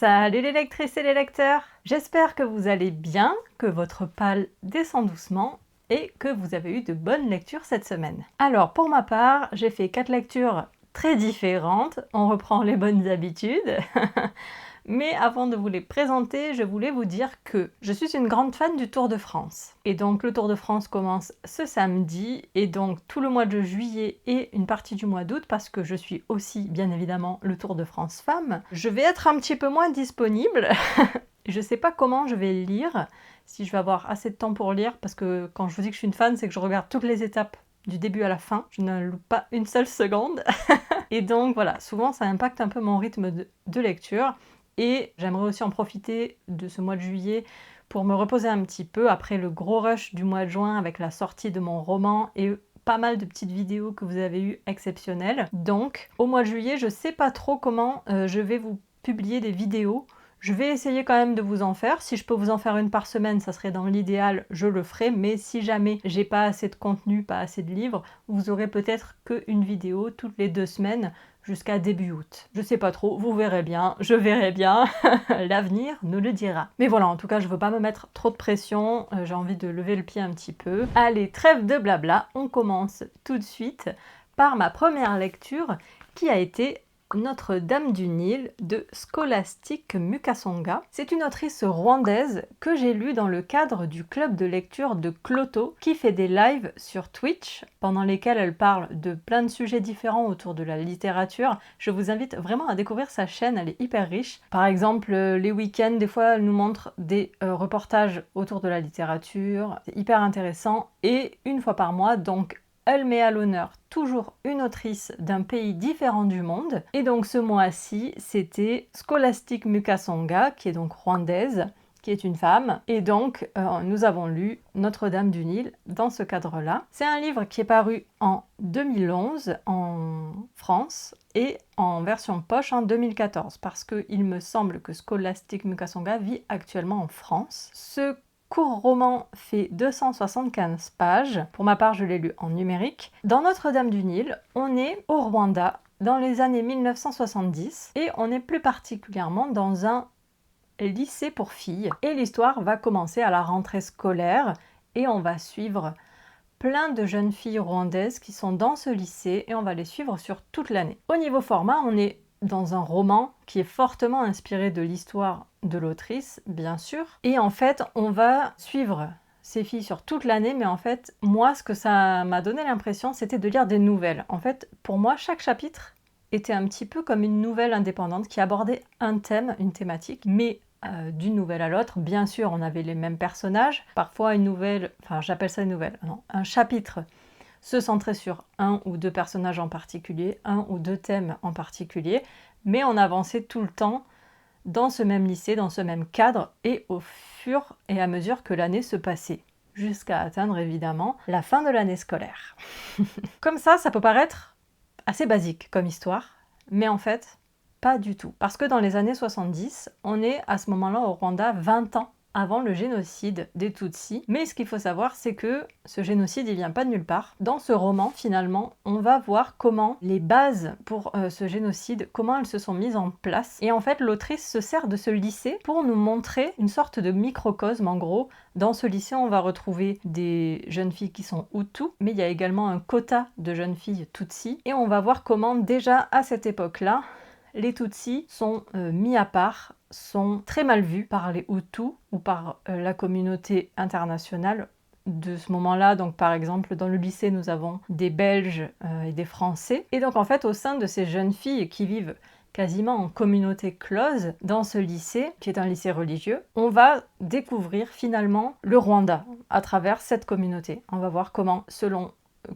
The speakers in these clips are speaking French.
Salut les lectrices et les lecteurs! J'espère que vous allez bien, que votre pâle descend doucement et que vous avez eu de bonnes lectures cette semaine. Alors pour ma part, j'ai fait 4 lectures très différentes, on reprend les bonnes habitudes. Mais avant de vous les présenter, je voulais vous dire que je suis une grande fan du Tour de France. Et donc le Tour de France commence ce samedi, et donc tout le mois de juillet et une partie du mois d'août, parce que je suis aussi bien évidemment le Tour de France femme, je vais être un petit peu moins disponible. Je sais pas comment je vais lire, si je vais avoir assez de temps pour lire, parce que quand je vous dis que je suis une fan, c'est que je regarde toutes les étapes du début à la fin, je ne loupe pas une seule seconde. Et donc voilà, souvent ça impacte un peu mon rythme de lecture. Et j'aimerais aussi en profiter de ce mois de juillet pour me reposer un petit peu après le gros rush du mois de juin avec la sortie de mon roman et pas mal de petites vidéos que vous avez eues exceptionnelles. Donc au mois de juillet, je sais pas trop comment je vais vous publier des vidéos. Je vais essayer quand même de vous en faire. Si je peux vous en faire une par semaine, ça serait dans l'idéal, je le ferai. Mais si jamais j'ai pas assez de contenu, pas assez de livres, vous aurez peut-être qu'une vidéo toutes les 2 semaines jusqu'à début août. Je sais pas trop, vous verrez bien, je verrai bien. L'avenir nous le dira. Mais voilà, en tout cas, je veux pas me mettre trop de pression. J'ai envie de lever le pied un petit peu. Allez, trêve de blabla. On commence tout de suite par ma première lecture qui a été Notre-Dame du Nil de Scholastique Mukasonga. C'est une autrice rwandaise que j'ai lue dans le cadre du club de lecture de Cloto qui fait des lives sur Twitch pendant lesquels elle parle de plein de sujets différents autour de la littérature. Je vous invite vraiment à découvrir sa chaîne, elle est hyper riche. Par exemple, les week-ends, des fois, elle nous montre des reportages autour de la littérature. C'est hyper intéressant. Et une fois par mois, donc elle met à l'honneur toujours une autrice d'un pays différent du monde. Et donc ce mois-ci, c'était Scholastique Mukasonga, qui est donc rwandaise, qui est une femme. Et donc nous avons lu Notre-Dame du Nil dans ce cadre-là. C'est un livre qui est paru en 2011 en France et en version poche en 2014, parce qu'il me semble que Scholastique Mukasonga vit actuellement en France. Ce court roman fait 275 pages. Pour ma part, je l'ai lu en numérique. Dans Notre-Dame du Nil, on est au Rwanda dans les années 1970 et on est plus particulièrement dans un lycée pour filles. Et l'histoire va commencer à la rentrée scolaire et on va suivre plein de jeunes filles rwandaises qui sont dans ce lycée et on va les suivre sur toute l'année. Au niveau format, on est dans un roman qui est fortement inspiré de l'histoire de l'autrice, bien sûr. Et en fait, on va suivre ces filles sur toute l'année, mais en fait, moi, ce que ça m'a donné l'impression, c'était de lire des nouvelles. En fait, pour moi, chaque chapitre était un petit peu comme une nouvelle indépendante qui abordait un thème, une thématique, mais d'une nouvelle à l'autre. Bien sûr, on avait les mêmes personnages. Parfois, une nouvelle, enfin, j'appelle ça une nouvelle, non, un chapitre se centrer sur un ou deux personnages en particulier, un ou deux thèmes en particulier, mais on avançait tout le temps dans ce même lycée, dans ce même cadre, et au fur et à mesure que l'année se passait, jusqu'à atteindre évidemment la fin de l'année scolaire. Comme ça peut paraître assez basique comme histoire, mais en fait, pas du tout. Parce que dans les années 70, on est à ce moment-là au Rwanda 20 ans avant le génocide des Tutsis. Mais ce qu'il faut savoir, c'est que ce génocide, il vient pas de nulle part. Dans ce roman, finalement, on va voir comment les bases pour ce génocide, comment elles se sont mises en place. Et en fait, l'autrice se sert de ce lycée pour nous montrer une sorte de microcosme, en gros. Dans ce lycée, on va retrouver des jeunes filles qui sont Hutus, mais il y a également un quota de jeunes filles Tutsis. Et on va voir comment, déjà à cette époque-là, les Tutsis sont mis à part, sont très mal vus par les Hutus ou par la communauté internationale de ce moment-là. Donc par exemple, dans le lycée, nous avons des Belges et des Français. Et donc en fait, au sein de ces jeunes filles qui vivent quasiment en communauté close dans ce lycée, qui est un lycée religieux, on va découvrir finalement le Rwanda à travers cette communauté. On va voir comment, selon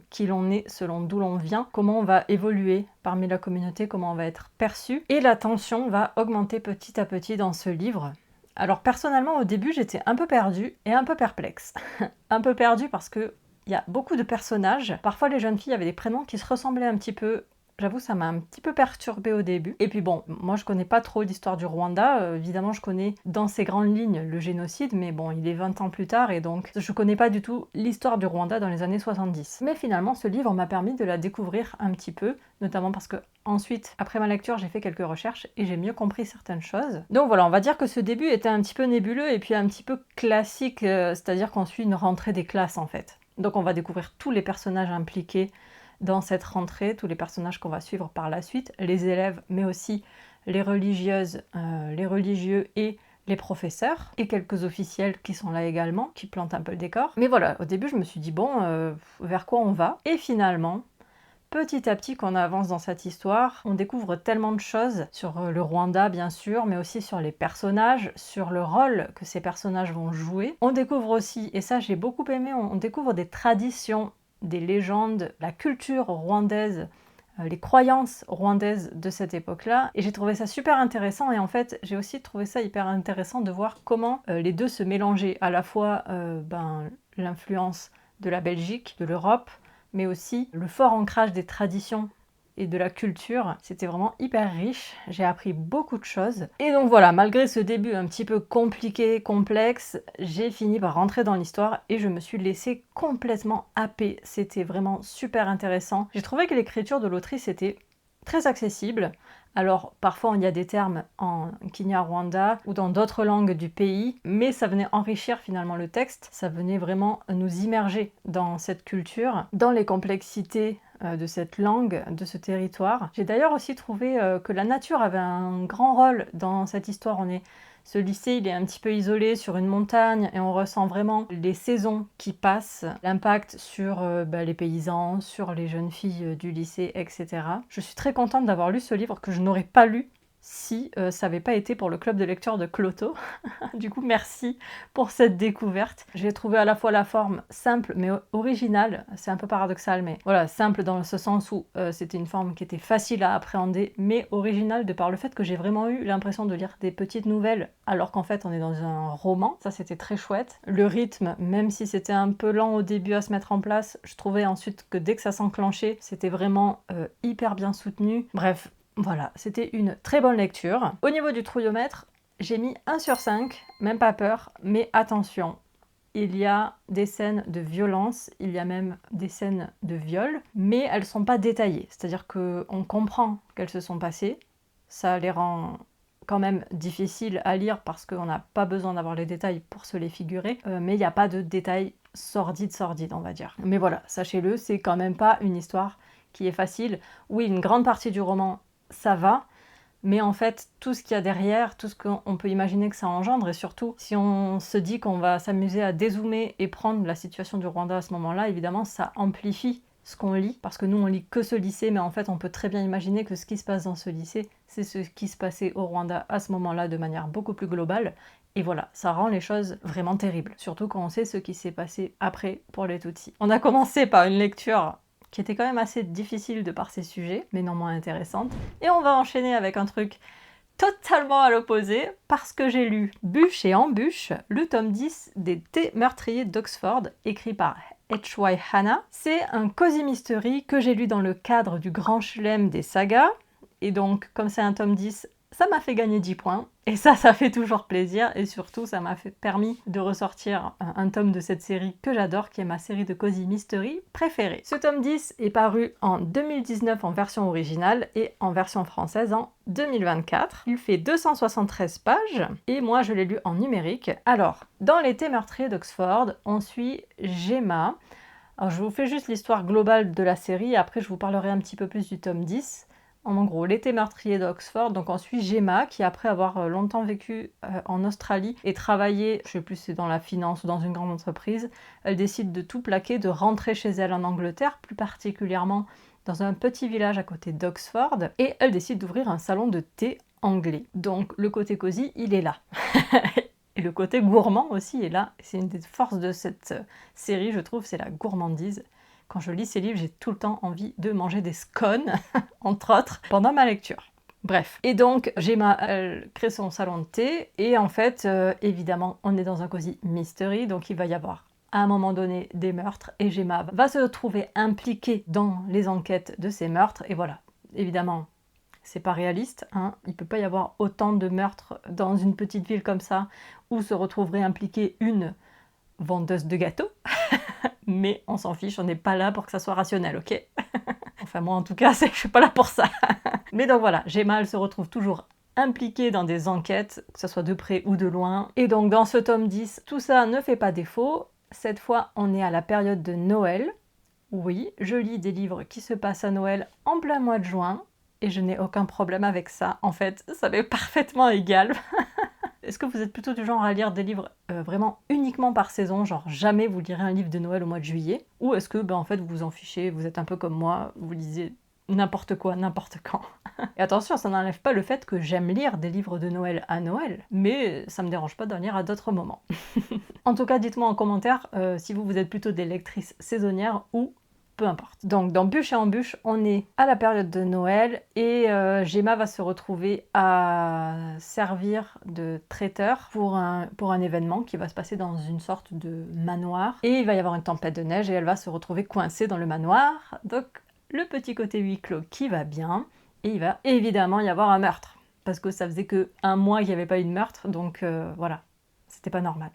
qui l'on est, selon d'où l'on vient, comment on va évoluer parmi la communauté, comment on va être perçu. Et la tension va augmenter petit à petit dans ce livre. Alors personnellement, au début, j'étais un peu perdue et un peu perplexe. Un peu perdue parce qu'il y a beaucoup de personnages. Parfois, les jeunes filles avaient des prénoms qui se ressemblaient un petit peu J'avoue, ça m'a un petit peu perturbée au début. Et puis bon, moi je connais pas trop l'histoire du Rwanda. Évidemment, je connais dans ses grandes lignes le génocide, mais bon, il est 20 ans plus tard et donc je connais pas du tout l'histoire du Rwanda dans les années 70. Mais finalement, ce livre m'a permis de la découvrir un petit peu, notamment parce que ensuite, après ma lecture, j'ai fait quelques recherches et j'ai mieux compris certaines choses. Donc voilà, on va dire que ce début était un petit peu nébuleux et puis un petit peu classique, c'est-à-dire qu'on suit une rentrée des classes en fait. Donc on va découvrir tous les personnages impliqués dans cette rentrée, tous les personnages qu'on va suivre par la suite, les élèves, mais aussi les religieuses, les religieux et les professeurs, et quelques officiels qui sont là également, qui plantent un peu le décor. Mais voilà, au début je me suis dit, bon, vers quoi on va? Et finalement, petit à petit qu'on avance dans cette histoire, on découvre tellement de choses sur le Rwanda bien sûr, mais aussi sur les personnages, sur le rôle que ces personnages vont jouer. On découvre aussi, et ça j'ai beaucoup aimé, on découvre des traditions, des légendes, la culture rwandaise, les croyances rwandaises de cette époque-là. Et j'ai trouvé ça super intéressant et en fait j'ai aussi trouvé ça hyper intéressant de voir comment les deux se mélangeaient, à la fois l'influence de la Belgique, de l'Europe, mais aussi le fort ancrage des traditions et de la culture. C'était vraiment hyper riche, j'ai appris beaucoup de choses. Et donc voilà, malgré ce début un petit peu compliqué, complexe, j'ai fini par rentrer dans l'histoire et je me suis laissée complètement happer. C'était vraiment super intéressant. J'ai trouvé que l'écriture de l'autrice était très accessible. Alors parfois il y a des termes en Kinyarwanda ou dans d'autres langues du pays, mais ça venait enrichir finalement le texte, ça venait vraiment nous immerger dans cette culture, dans les complexités de cette langue, de ce territoire. J'ai d'ailleurs aussi trouvé que la nature avait un grand rôle dans cette histoire. Ce lycée, il est un petit peu isolé sur une montagne et on ressent vraiment les saisons qui passent, l'impact sur les paysans, sur les jeunes filles du lycée, etc. Je suis très contente d'avoir lu ce livre que je n'aurais pas lu si ça n'avait pas été pour le club de lecture de Cloto. Du coup, merci pour cette découverte. J'ai trouvé à la fois la forme simple mais originale, c'est un peu paradoxal, mais voilà, simple dans ce sens où c'était une forme qui était facile à appréhender, mais originale de par le fait que j'ai vraiment eu l'impression de lire des petites nouvelles, alors qu'en fait on est dans un roman. Ça, c'était très chouette. Le rythme, même si c'était un peu lent au début à se mettre en place, je trouvais ensuite que dès que ça s'enclenchait, c'était vraiment hyper bien soutenu. Bref, voilà, c'était une très bonne lecture. Au niveau du trouillomètre, j'ai mis 1 sur 5, même pas peur, mais attention, il y a des scènes de violence, il y a même des scènes de viol, mais elles ne sont pas détaillées, c'est-à-dire qu'on comprend qu'elles se sont passées, ça les rend quand même difficiles à lire parce qu'on n'a pas besoin d'avoir les détails pour se les figurer, mais il n'y a pas de détails sordides, on va dire. Mais voilà, sachez-le, c'est quand même pas une histoire qui est facile. Oui, une grande partie du roman, ça va, mais en fait, tout ce qu'il y a derrière, tout ce qu'on peut imaginer que ça engendre, et surtout, si on se dit qu'on va s'amuser à dézoomer et prendre la situation du Rwanda à ce moment-là, évidemment, ça amplifie ce qu'on lit, parce que nous, on lit que ce lycée, mais en fait, on peut très bien imaginer que ce qui se passe dans ce lycée, c'est ce qui se passait au Rwanda à ce moment-là de manière beaucoup plus globale, et voilà, ça rend les choses vraiment terribles, surtout quand on sait ce qui s'est passé après pour les Tutsis. On a commencé par une lecture qui était quand même assez difficile de par ses sujets, mais non moins intéressante. Et on va enchaîner avec un truc totalement à l'opposé, parce que j'ai lu Bûche et Embûche, le tome 10 des Thés meurtriers d'Oxford, écrit par H.Y. Hanna. C'est un cozy mystery que j'ai lu dans le cadre du Grand Chelem des sagas, et donc comme c'est un tome 10, ça m'a fait gagner 10 points, et ça fait toujours plaisir, et surtout ça m'a permis de ressortir un tome de cette série que j'adore, qui est ma série de cozy mystery préférée. Ce tome 10 est paru en 2019 en version originale et en version française en 2024. Il fait 273 pages, et moi je l'ai lu en numérique. Alors, dans Les Thés meurtriers d'Oxford, on suit Gemma. Alors je vous fais juste l'histoire globale de la série, après je vous parlerai un petit peu plus du tome 10. En gros, Les Thés meurtriers d'Oxford, donc on suit Gemma qui, après avoir longtemps vécu en Australie et travaillé, je sais plus si c'est dans la finance ou dans une grande entreprise, elle décide de tout plaquer, de rentrer chez elle en Angleterre, plus particulièrement dans un petit village à côté d'Oxford, et elle décide d'ouvrir un salon de thé anglais. Donc le côté cosy, il est là. Et le côté gourmand aussi est là. C'est une des forces de cette série, je trouve, c'est la gourmandise. Quand je lis ces livres, j'ai tout le temps envie de manger des scones, entre autres, pendant ma lecture. Bref. Et donc, Gemma, elle crée son salon de thé, et en fait, évidemment, on est dans un cozy mystery, donc il va y avoir à un moment donné des meurtres, et Gemma va se trouver impliquée dans les enquêtes de ces meurtres, et voilà. évidemment, c'est pas réaliste, hein. Il peut pas y avoir autant de meurtres dans une petite ville comme ça où se retrouverait impliquée une vendeuse de gâteaux. Mais on s'en fiche, on n'est pas là pour que ça soit rationnel, ok? Enfin moi en tout cas, je suis pas là pour ça. Mais donc voilà, Gemma elle se retrouve toujours impliquée dans des enquêtes, que ce soit de près ou de loin. Et donc dans ce tome 10, tout ça ne fait pas défaut. Cette fois, on est à la période de Noël. Oui, je lis des livres qui se passent à Noël en plein mois de juin. Et je n'ai aucun problème avec ça. En fait, ça m'est parfaitement égal. Est-ce que vous êtes plutôt du genre à lire des livres vraiment uniquement par saison, genre jamais vous lirez un livre de Noël au mois de juillet? Ou est-ce que en fait vous vous en fichez, vous êtes un peu comme moi, vous lisez n'importe quoi, n'importe quand? Et attention, ça n'enlève pas le fait que j'aime lire des livres de Noël à Noël, mais ça me dérange pas d'en lire à d'autres moments. En tout cas, dites-moi en commentaire si vous êtes plutôt des lectrices saisonnières ou peu importe. Donc dans Bûche et Embûche, on est à la période de Noël et Gemma va se retrouver à servir de traiteur pour un événement qui va se passer dans une sorte de manoir. Et il va y avoir une tempête de neige et elle va se retrouver coincée dans le manoir. Donc le petit côté huis clos qui va bien. Et il va évidemment y avoir un meurtre. Parce que ça faisait que un mois qu'il n'y avait pas eu de meurtre, donc voilà. C'était pas normal.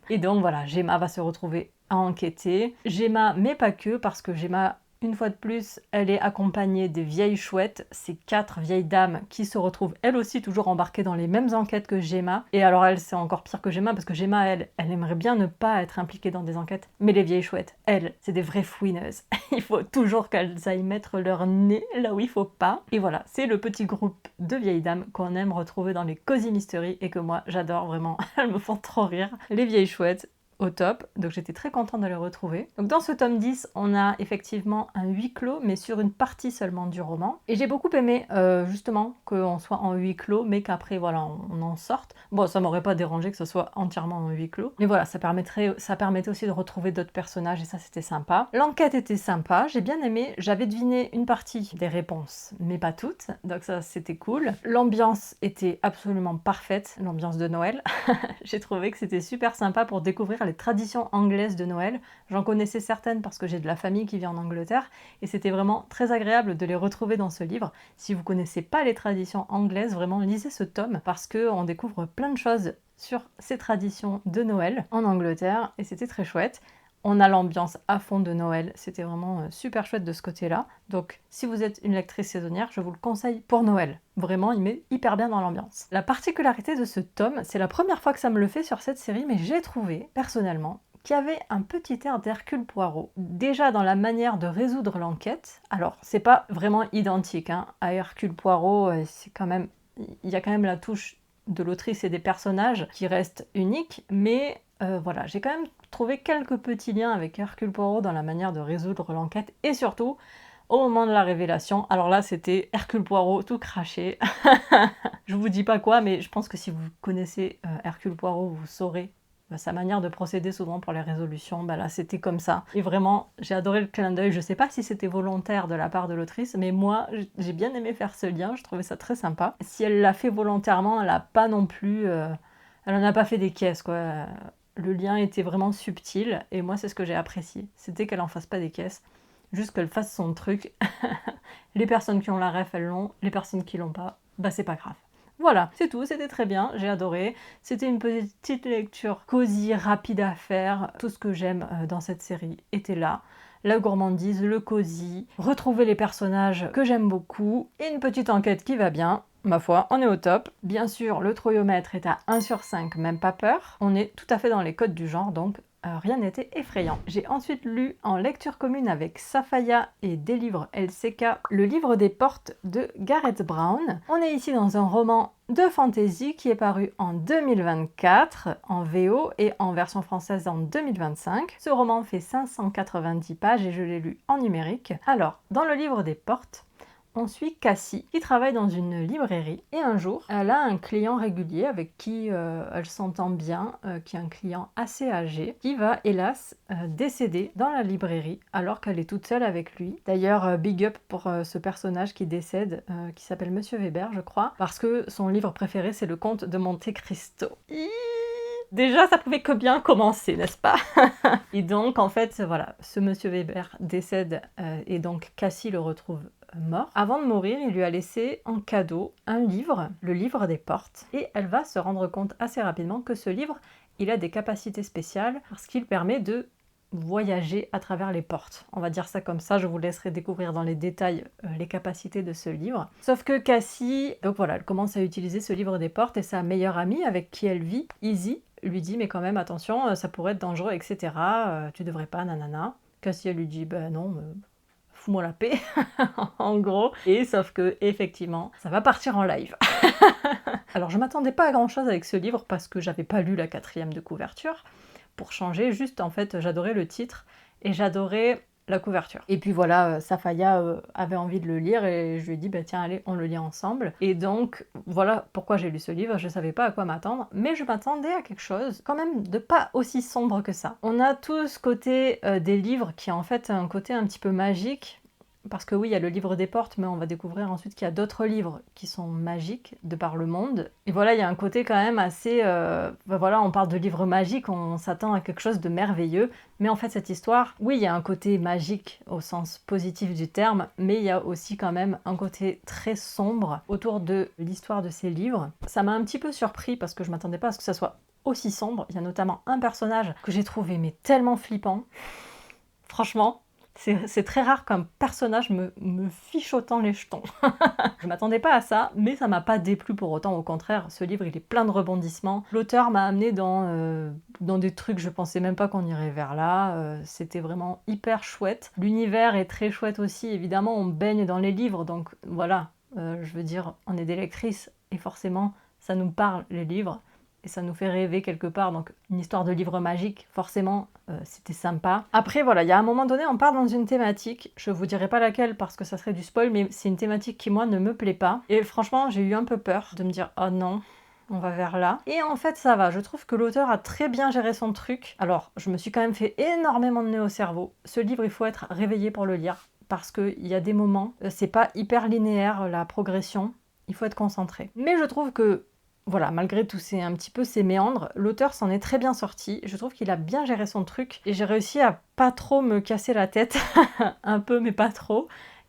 Et donc voilà, Gemma va se retrouver à enquêter. Gemma, mais pas que, parce que Gemma, une fois de plus, elle est accompagnée des vieilles chouettes, ces 4 vieilles dames qui se retrouvent elles aussi toujours embarquées dans les mêmes enquêtes que Gemma. Et alors elle, c'est encore pire que Gemma, parce que Gemma, elle aimerait bien ne pas être impliquée dans des enquêtes. Mais les vieilles chouettes, elles, c'est des vraies fouineuses. Il faut toujours qu'elles aillent mettre leur nez là où il faut pas. Et voilà, c'est le petit groupe de vieilles dames qu'on aime retrouver dans les Cozy Mystery et que moi, j'adore vraiment. Elles me font trop rire. Les vieilles chouettes, au top, donc j'étais très contente de les retrouver. Donc dans ce tome 10, on a effectivement un huis clos, mais sur une partie seulement du roman. Et j'ai beaucoup aimé justement qu'on soit en huis clos, mais qu'après voilà, on en sorte. Bon, ça m'aurait pas dérangé que ce soit entièrement en huis clos, mais voilà, ça permettait aussi de retrouver d'autres personnages et ça c'était sympa. L'enquête était sympa, j'ai bien aimé, j'avais deviné une partie des réponses, mais pas toutes, donc ça c'était cool. L'ambiance était absolument parfaite, l'ambiance de Noël. J'ai trouvé que c'était super sympa pour découvrir les traditions anglaises de Noël. J'en connaissais certaines parce que j'ai de la famille qui vit en Angleterre et c'était vraiment très agréable de les retrouver dans ce livre. Si vous connaissez pas les traditions anglaises, vraiment lisez ce tome parce qu'on découvre plein de choses sur ces traditions de Noël en Angleterre et c'était très chouette. On a l'ambiance à fond de Noël, c'était vraiment super chouette de ce côté-là. Donc si vous êtes une lectrice saisonnière, je vous le conseille pour Noël. Vraiment, il met hyper bien dans l'ambiance. La particularité de ce tome, c'est la première fois que ça me le fait sur cette série, mais j'ai trouvé, personnellement, qu'il y avait un petit air d'Hercule Poirot. Déjà dans la manière de résoudre l'enquête. Alors, c'est pas vraiment identique hein, à Hercule Poirot, c'est quand même... Il y a quand même la touche de l'autrice et des personnages qui restent uniques, mais voilà, j'ai quand même trouvé quelques petits liens avec Hercule Poirot dans la manière de résoudre l'enquête et surtout au moment de la révélation. Alors là, c'était Hercule Poirot tout craché. Je vous dis pas quoi, mais je pense que si vous connaissez Hercule Poirot, vous saurez sa manière de procéder souvent pour les résolutions. Bah là, c'était comme ça. Et vraiment, j'ai adoré le clin d'œil. Je sais pas si c'était volontaire de la part de l'autrice, mais moi, j'ai bien aimé faire ce lien. Je trouvais ça très sympa. Si elle l'a fait volontairement, elle a pas non plus... elle en a pas fait des caisses, quoi. Le lien était vraiment subtil et moi c'est ce que j'ai apprécié. C'était qu'elle en fasse pas des caisses, juste qu'elle fasse son truc. Les personnes qui ont la ref, elles l'ont. Les personnes qui l'ont pas, bah c'est pas grave. Voilà, c'est tout, c'était très bien, j'ai adoré. C'était une petite lecture cosy, rapide à faire. Tout ce que j'aime dans cette série était là. La gourmandise, le cosy, retrouver les personnages que j'aime beaucoup et une petite enquête qui va bien. Ma foi, on est au top. Bien sûr, le troyomètre est à 1 sur 5, même pas peur. On est tout à fait dans les codes du genre, donc rien n'était effrayant. J'ai ensuite lu en lecture commune avec Safaya et des livres LCK, le livre des portes de Gareth Brown. On est ici dans un roman de fantasy qui est paru en 2024 en VO et en version française en 2025. Ce roman fait 590 pages et je l'ai lu en numérique. Alors, dans le livre des portes, on suit Cassie qui travaille dans une librairie et un jour elle a un client régulier avec qui elle s'entend bien, qui est un client assez âgé, qui va hélas décéder dans la librairie alors qu'elle est toute seule avec lui. D'ailleurs big up pour ce personnage qui décède, qui s'appelle Monsieur Weber je crois, parce que son livre préféré c'est le Comte de Monte Cristo. Déjà, ça pouvait que bien commencer, n'est-ce pas? Et donc, en fait, voilà, ce Monsieur Weber décède et donc Cassie le retrouve mort. Avant de mourir, il lui a laissé en cadeau un livre, le livre des portes, et elle va se rendre compte assez rapidement que ce livre, il a des capacités spéciales parce qu'il permet de voyager à travers les portes. On va dire ça comme ça, je vous laisserai découvrir dans les détails les capacités de ce livre. Sauf que Cassie, donc voilà, elle commence à utiliser ce livre des portes et sa meilleure amie avec qui elle vit, Izzy, lui dit mais quand même attention, ça pourrait être dangereux, etc. Tu devrais pas, nanana. Cassie elle lui dit ben non, fous-moi la paix, en gros. Et sauf que effectivement, ça va partir en live. Alors je m'attendais pas à grand chose avec ce livre parce que j'avais pas lu la 4e de couverture. Pour changer, juste en fait j'adorais le titre et j'adorais la couverture. Et puis voilà, Safaya avait envie de le lire et je lui ai dit bah tiens allez on le lit ensemble. Et donc voilà pourquoi j'ai lu ce livre, je savais pas à quoi m'attendre, mais je m'attendais à quelque chose quand même de pas aussi sombre que ça. On a tout ce côté des livres qui a en fait un côté un petit peu magique. Parce que oui, il y a le livre des portes, mais on va découvrir ensuite qu'il y a d'autres livres qui sont magiques de par le monde. Et voilà, il y a un côté quand même assez... voilà, on parle de livres magiques, on s'attend à quelque chose de merveilleux. Mais en fait, cette histoire, oui, il y a un côté magique au sens positif du terme, mais il y a aussi quand même un côté très sombre autour de l'histoire de ces livres. Ça m'a un petit peu surpris parce que je m'attendais pas à ce que ça soit aussi sombre. Il y a notamment un personnage que j'ai trouvé mais tellement flippant. Franchement... C'est très rare qu'un personnage me fiche autant les jetons. Je m'attendais pas à ça, mais ça m'a pas déplu pour autant. Au contraire, ce livre, il est plein de rebondissements. L'auteur m'a amené dans des trucs, je pensais même pas qu'on irait vers là. C'était vraiment hyper chouette. L'univers est très chouette aussi. Évidemment, on baigne dans les livres, donc voilà. Je veux dire, on est des lectrices, et forcément, ça nous parle, les livres. Et ça nous fait rêver quelque part, donc une histoire de livre magique, forcément, c'était sympa. Après, voilà, il y a un moment donné, on part dans une thématique, je vous dirai pas laquelle parce que ça serait du spoil, mais c'est une thématique qui, moi, ne me plaît pas. Et franchement, j'ai eu un peu peur de me dire, oh non, on va vers là. Et en fait, ça va, je trouve que l'auteur a très bien géré son truc. Alors, je me suis quand même fait énormément de nœuds au cerveau. Ce livre, il faut être réveillé pour le lire, parce qu'il y a des moments, c'est pas hyper linéaire, la progression, il faut être concentré. Mais je trouve que voilà, malgré tous un petit peu ces méandres, l'auteur s'en est très bien sorti. Je trouve qu'il a bien géré son truc et j'ai réussi à pas trop me casser la tête, un peu mais pas trop.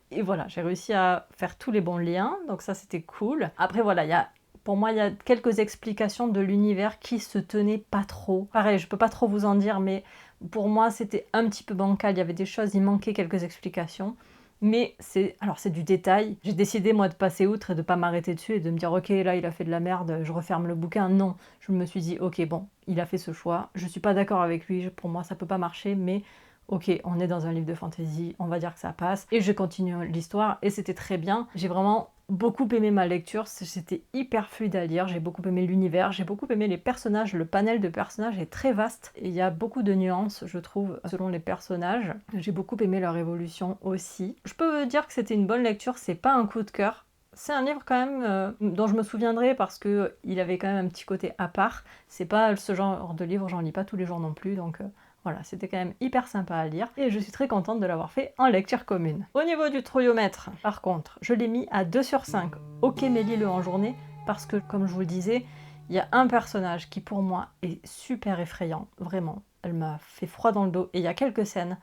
Et voilà, j'ai réussi à faire tous les bons liens, donc ça c'était cool. Après voilà, pour moi il y a quelques explications de l'univers qui se tenaient pas trop. Pareil, je peux pas trop vous en dire, mais pour moi c'était un petit peu bancal, il y avait des choses, il manquait quelques explications. Mais c'est du détail. J'ai décidé moi de passer outre et de pas m'arrêter dessus et de me dire ok là il a fait de la merde, je referme le bouquin. Non, je me suis dit ok bon, il a fait ce choix, je suis pas d'accord avec lui, pour moi ça peut pas marcher, mais ok on est dans un livre de fantasy, on va dire que ça passe. Et je continue l'histoire et c'était très bien. J'ai vraiment beaucoup aimé ma lecture, c'était hyper fluide à lire, j'ai beaucoup aimé l'univers, j'ai beaucoup aimé les personnages, le panel de personnages est très vaste et il y a beaucoup de nuances je trouve selon les personnages. J'ai beaucoup aimé leur évolution aussi. Je peux dire que c'était une bonne lecture, c'est pas un coup de cœur. C'est un livre quand même dont je me souviendrai parce que il avait quand même un petit côté à part. C'est pas ce genre de livre, j'en lis pas tous les jours non plus, donc voilà, c'était quand même hyper sympa à lire et je suis très contente de l'avoir fait en lecture commune. Au niveau du trouillomètre, par contre, je l'ai mis à 2 sur 5. Ok, mais lis-le en journée parce que, comme je vous le disais, il y a un personnage qui pour moi est super effrayant, vraiment. Elle m'a fait froid dans le dos et il y a quelques scènes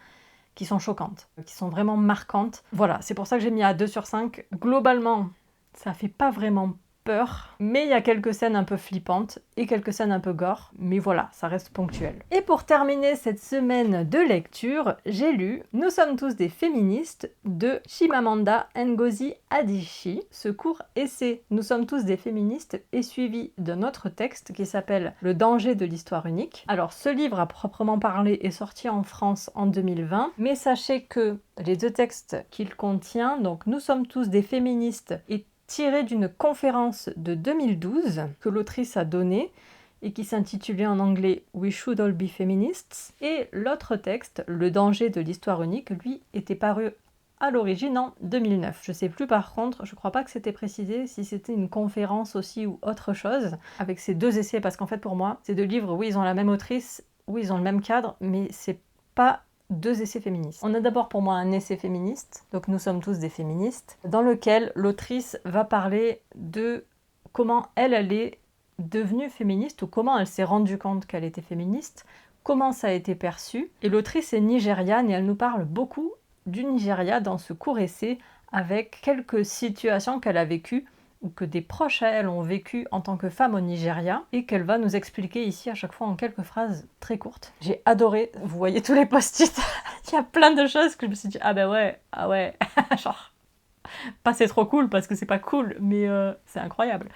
qui sont choquantes, qui sont vraiment marquantes. Voilà, c'est pour ça que j'ai mis à 2 sur 5. Globalement, ça fait pas vraiment peur, mais il y a quelques scènes un peu flippantes et quelques scènes un peu gore, mais voilà, ça reste ponctuel. Et pour terminer cette semaine de lecture, j'ai lu Nous sommes tous des féministes de Chimamanda Ngozi Adichie. Ce court essai Nous sommes tous des féministes est suivi d'un autre texte qui s'appelle Le danger de l'histoire unique. Alors ce livre à proprement parler est sorti en France en 2020, mais sachez que les 2 textes qu'il contient, donc Nous sommes tous des féministes et tiré d'une conférence de 2012 que l'autrice a donnée et qui s'intitulait en anglais We Should All Be Feminists. Et l'autre texte, Le danger de l'histoire unique, lui, était paru à l'origine en 2009. Je sais plus par contre, je crois pas que c'était précisé si c'était une conférence aussi ou autre chose avec ces 2 essais, parce qu'en fait pour moi, ces 2 livres, oui, ils ont la même autrice, oui, ils ont le même cadre, mais c'est pas 2 essais féministes. On a d'abord pour moi un essai féministe, donc Nous sommes tous des féministes, dans lequel l'autrice va parler de comment elle est devenue féministe ou comment elle s'est rendue compte qu'elle était féministe, comment ça a été perçu. Et l'autrice est nigériane et elle nous parle beaucoup du Nigeria dans ce court essai avec quelques situations qu'elle a vécues ou que des proches à elle ont vécues en tant que femme au Nigeria et qu'elle va nous expliquer ici à chaque fois en quelques phrases très courtes. J'ai adoré, vous voyez tous les post-it, il y a plein de choses que je me suis dit ah ben ouais, ah ouais, genre pas c'est trop cool parce que c'est pas cool, mais c'est incroyable.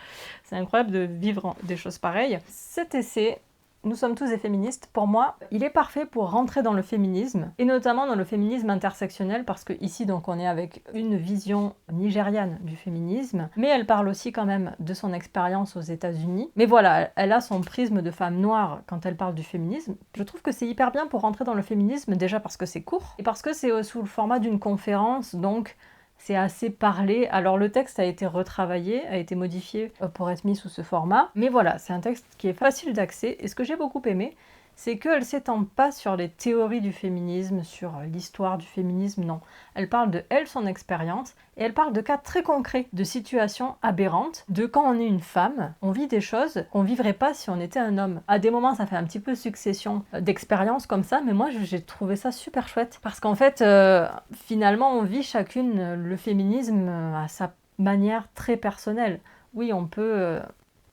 C'est incroyable de vivre des choses pareilles. Cet essai, Nous sommes tous des féministes, pour moi, il est parfait pour rentrer dans le féminisme, et notamment dans le féminisme intersectionnel, parce que ici, donc, on est avec une vision nigériane du féminisme, mais elle parle aussi quand même de son expérience aux États-Unis. Mais voilà, elle a son prisme de femme noire quand elle parle du féminisme. Je trouve que c'est hyper bien pour rentrer dans le féminisme, déjà parce que c'est court, et parce que c'est sous le format d'une conférence, donc c'est assez parlé. Alors le texte a été retravaillé, a été modifié pour être mis sous ce format. Mais voilà, c'est un texte qui est facile d'accès. Et ce que j'ai beaucoup aimé, c'est qu'elle ne s'étend pas sur les théories du féminisme, sur l'histoire du féminisme, non. Elle parle de elle, son expérience, et elle parle de cas très concrets, de situations aberrantes, de quand on est une femme, on vit des choses qu'on ne vivrait pas si on était un homme. À des moments, ça fait un petit peu succession d'expériences comme ça, mais moi, j'ai trouvé ça super chouette. Parce qu'en fait, finalement, on vit chacune le féminisme à sa manière très personnelle. Oui, on peut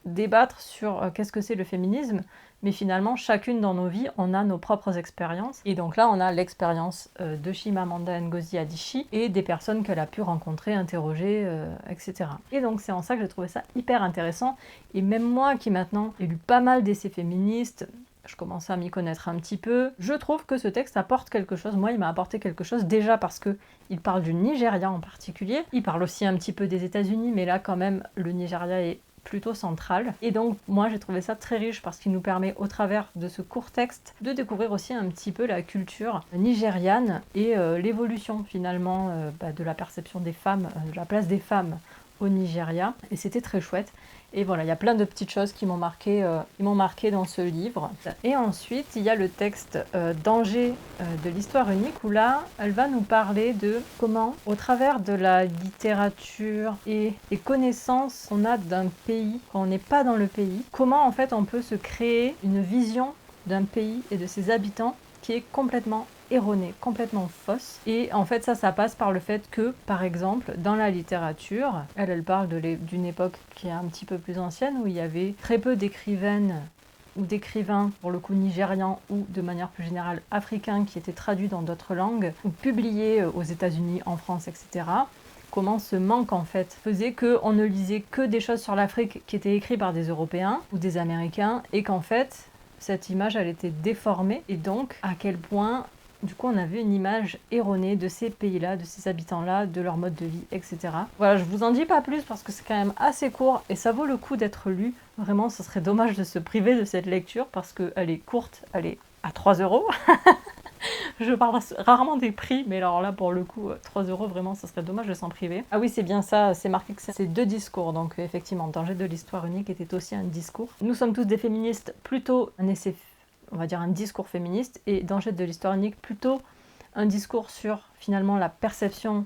débattre sur qu'est-ce que c'est le féminisme, mais finalement, chacune dans nos vies, on a nos propres expériences. Et donc là, on a l'expérience de Chimamanda Ngozi Adichie et des personnes qu'elle a pu rencontrer, interroger, etc. Et donc c'est en ça que j'ai trouvé ça hyper intéressant. Et même moi, qui maintenant ai lu pas mal d'essais féministes, je commençais à m'y connaître un petit peu, je trouve que ce texte apporte quelque chose. Moi, il m'a apporté quelque chose, déjà parce que il parle du Nigeria en particulier. Il parle aussi un petit peu des États-Unis, mais là, quand même, le Nigeria est plutôt centrale. Et donc, moi, j'ai trouvé ça très riche parce qu'il nous permet, au travers de ce court texte, de découvrir aussi un petit peu la culture nigériane et l'évolution, finalement, de la perception des femmes, de la place des femmes au Nigeria. Et c'était très chouette. Et voilà, il y a plein de petites choses qui m'ont marqué dans ce livre. Et ensuite, il y a le texte Danger de l'histoire unique, où là, elle va nous parler de comment, au travers de la littérature et des connaissances qu'on a d'un pays, quand on n'est pas dans le pays, comment en fait on peut se créer une vision d'un pays et de ses habitants qui est complètement erronée, complètement fausse. Et en fait, ça passe par le fait que, par exemple, dans la littérature, elle parle d'une époque qui est un petit peu plus ancienne, où il y avait très peu d'écrivaines ou d'écrivains, pour le coup nigérians, ou de manière plus générale africains, qui étaient traduits dans d'autres langues, ou publiés aux États-Unis, en France, etc. Comment ce manque, en fait, faisait qu'on ne lisait que des choses sur l'Afrique qui étaient écrites par des Européens ou des Américains, et qu'en fait, cette image, elle était déformée, et donc, à quel point du coup, on avait une image erronée de ces pays-là, de ces habitants-là, de leur mode de vie, etc. Voilà, je vous en dis pas plus parce que c'est quand même assez court et ça vaut le coup d'être lu. Vraiment, ce serait dommage de se priver de cette lecture parce qu'elle est courte, elle est à 3 €. Je parle rarement des prix, mais alors là, pour le coup, 3 €, vraiment, ce serait dommage de s'en priver. Ah oui, c'est bien ça, c'est marqué que c'est 2 discours, donc effectivement, Danger de l'histoire unique était aussi un discours. Nous sommes tous des féministes, plutôt un essai, on va dire un discours féministe, et Danger de l'histoire unique, plutôt un discours sur finalement la perception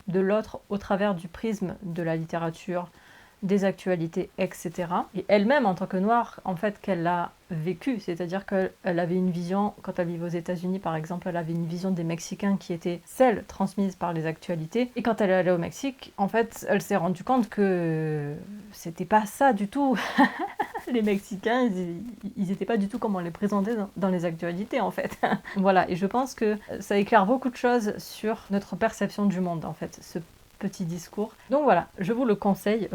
de l'autre au travers du prisme de la littérature, des actualités, etc. Et elle-même, en tant que noire, en fait, qu'elle a vécu, c'est-à-dire qu'elle avait une vision, quand elle vivait aux États-Unis par exemple, elle avait une vision des Mexicains qui était celle transmise par les actualités, et quand elle est allée au Mexique, en fait, elle s'est rendue compte que c'était pas ça du tout. Les Mexicains, ils étaient pas du tout comme on les présentait dans les actualités, en fait. Voilà, et je pense que ça éclaire beaucoup de choses sur notre perception du monde, en fait, ce petit discours. Donc voilà, je vous le conseille.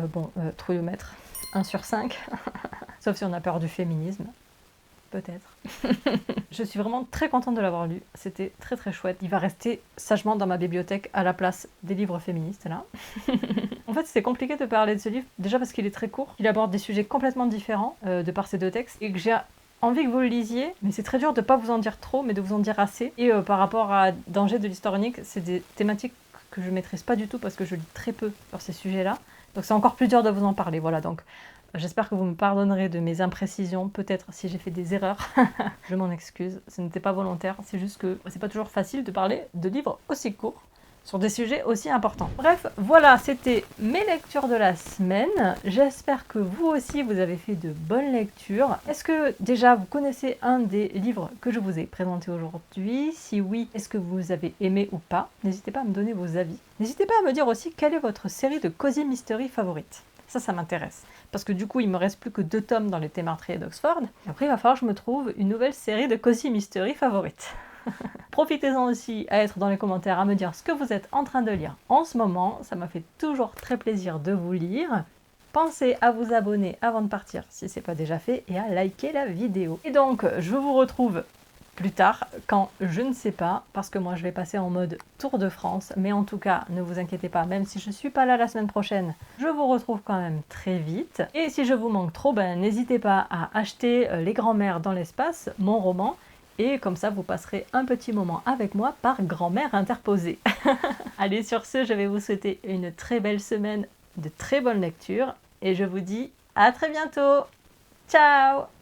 Trouillomètre, 1 sur 5. Sauf si on a peur du féminisme. Peut-être. Je suis vraiment très contente de l'avoir lu. C'était très très chouette. Il va rester sagement dans ma bibliothèque à la place des livres féministes, là. En fait, c'est compliqué de parler de ce livre, déjà parce qu'il est très court. Il aborde des sujets complètement différents de par ces deux textes, et que j'ai envie que vous le lisiez, mais c'est très dur de ne pas vous en dire trop, mais de vous en dire assez. Et par rapport à Danger de l'histoire unique, c'est des thématiques que je ne maîtrise pas du tout parce que je lis très peu sur ces sujets-là. Donc c'est encore plus dur de vous en parler. Voilà, donc j'espère que vous me pardonnerez de mes imprécisions, peut-être si j'ai fait des erreurs. Je m'en excuse, ce n'était pas volontaire, c'est juste que c'est pas toujours facile de parler de livres aussi courts. sur des sujets aussi importants. Bref, voilà, c'était mes lectures de la semaine. J'espère que vous aussi, vous avez fait de bonnes lectures. Est-ce que déjà, vous connaissez un des livres que je vous ai présenté aujourd'hui? Si oui, est-ce que vous avez aimé ou pas? N'hésitez pas à me donner vos avis. N'hésitez pas à me dire aussi quelle est votre série de Cozy Mystery favorite. Ça m'intéresse. Parce que du coup, il me reste plus que 2 tomes dans les thés meurtriers d'Oxford. Après, il va falloir que je me trouve une nouvelle série de Cozy Mystery favorite. Profitez-en aussi à être dans les commentaires, à me dire ce que vous êtes en train de lire en ce moment. Ça m'a fait toujours très plaisir de vous lire. Pensez à vous abonner avant de partir si ce n'est pas déjà fait et à liker la vidéo. Et donc, je vous retrouve plus tard, quand je ne sais pas, parce que moi je vais passer en mode Tour de France, mais en tout cas, ne vous inquiétez pas, même si je ne suis pas là la semaine prochaine, je vous retrouve quand même très vite. Et si je vous manque trop, n'hésitez pas à acheter Les Grands-mères dans l'espace, mon roman, et comme ça vous passerez un petit moment avec moi par grand-mère interposée. Allez, sur ce, je vais vous souhaiter une très belle semaine, de très bonnes lectures, et je vous dis à très bientôt. Ciao!